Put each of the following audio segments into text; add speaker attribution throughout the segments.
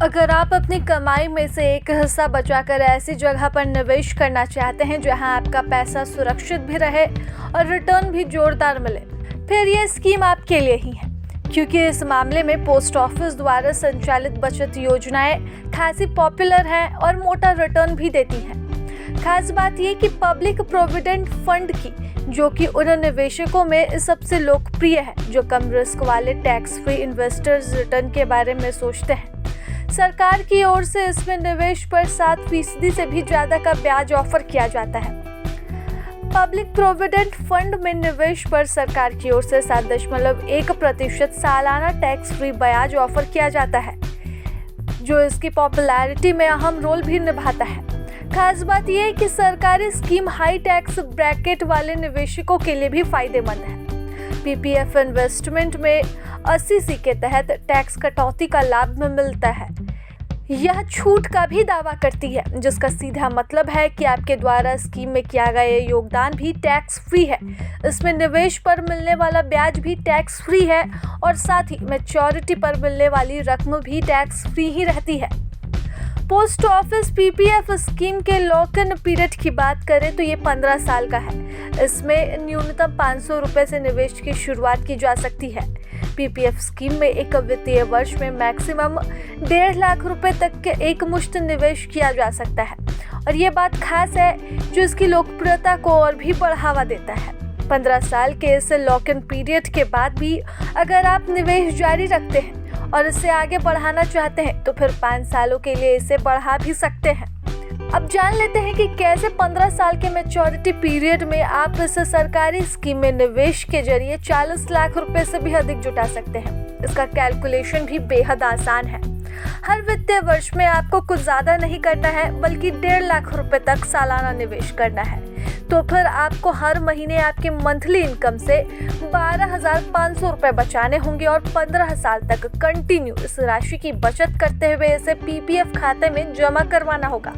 Speaker 1: अगर आप अपनी कमाई में से एक हिस्सा बचाकर ऐसी जगह पर निवेश करना चाहते हैं जहां आपका पैसा सुरक्षित भी रहे और रिटर्न भी जोरदार मिले, फिर ये स्कीम आपके लिए ही है। क्योंकि इस मामले में पोस्ट ऑफिस द्वारा संचालित बचत योजनाएं खासी पॉपुलर हैं और मोटा रिटर्न भी देती हैं। खास बात ये कि पब्लिक प्रोविडेंट फंड की, जो कि उन निवेशकों में सबसे लोकप्रिय है जो कम रिस्क वाले टैक्स फ्री इन्वेस्टर्स रिटर्न के बारे में सोचते हैं। सरकार की ओर से इसमें निवेश पर 7% से भी ज्यादा का ब्याज ऑफर किया जाता है। पब्लिक प्रोविडेंट फंड में निवेश पर सरकार की ओर से 7.1% सालाना टैक्स फ्री ब्याज ऑफर किया जाता है, जो इसकी पॉपुलैरिटी में अहम रोल भी निभाता है। खास बात यह है कि सरकारी स्कीम हाई टैक्स ब्रैकेट वाले निवेशकों के लिए भी फायदेमंद है। पीपीएफ इन्वेस्टमेंट में 80C के तहत टैक्स कटौती का लाभ मिलता है। यह छूट का भी दावा करती है, जिसका सीधा मतलब है कि आपके द्वारा स्कीम में किया गया योगदान भी टैक्स फ्री है। इसमें निवेश पर मिलने वाला ब्याज भी टैक्स फ्री है और साथ ही मैच्योरिटी पर मिलने वाली रकम भी टैक्स फ्री ही रहती है। पोस्ट ऑफिस पीपीएफ स्कीम के लॉक इन पीरियड की बात करें तो ये 15 साल का है। इसमें न्यूनतम 500 रुपये से निवेश की शुरुआत की जा सकती है। पीपीएफ स्कीम में एक वित्तीय वर्ष में मैक्सिमम 1.5 लाख रुपए तक के एक मुश्त निवेश किया जा सकता है और ये बात खास है जो इसकी लोकप्रियता को और भी बढ़ावा देता है। 15 साल के इस लॉक इन पीरियड के बाद भी अगर आप निवेश जारी रखते हैं और इसे आगे बढ़ाना चाहते हैं तो फिर 5 सालों के लिए इसे बढ़ा भी सकते हैं। अब जान लेते हैं कि कैसे 15 साल के मैच्योरिटी पीरियड में आप इस सरकारी स्कीम में निवेश के जरिए 40 लाख रुपए से भी अधिक जुटा सकते हैं। इसका कैलकुलेशन भी बेहद आसान है। हर वित्तीय वर्ष में आपको कुछ ज्यादा नहीं करना है, बल्कि 1.5 लाख रुपए तक सालाना निवेश करना है। तो फिर आपको हर महीने आपके मंथली इनकम से 12,500 रुपए बचाने होंगे और 15 साल तक कंटिन्यू इस राशि की बचत करते हुए इसे पीपीएफ खाते में जमा करवाना होगा।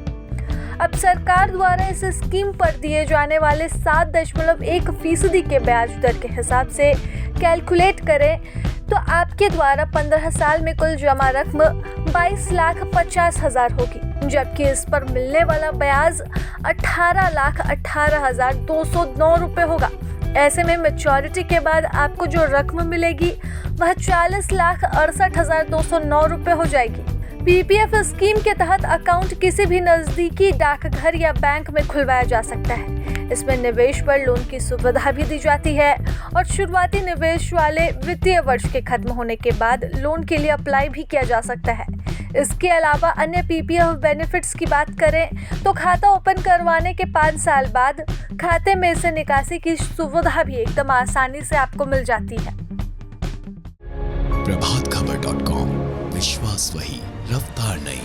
Speaker 1: अब सरकार द्वारा इस स्कीम पर दिए जाने वाले 7.1% के ब्याज दर के हिसाब से कैलकुलेट करें तो आपके द्वारा 15 साल में कुल जमा रकम 22,50,000 होगी, जबकि इस पर मिलने वाला ब्याज 18,18,209 रुपये होगा। ऐसे में मैच्योरिटी के बाद आपको जो रकम मिलेगी वह 40,68,209 रुपये हो जाएगी। पीपीएफ स्कीम के तहत अकाउंट किसी भी नजदीकी डाकघर या बैंक में खुलवाया जा सकता है। इसमें निवेश पर लोन की सुविधा भी दी जाती है और शुरुआती निवेश वाले वित्तीय वर्ष के खत्म होने के बाद लोन के लिए अप्लाई भी किया जा सकता है। इसके अलावा अन्य पीपीएफ बेनिफिट्स की बात करें तो खाता ओपन करवाने के 5 साल बाद खाते में से निकासी की सुविधा भी एकदम आसानी से आपको मिल जाती है।
Speaker 2: प्रभातखबर.com, विश्वास वही, रफ्तार नहीं।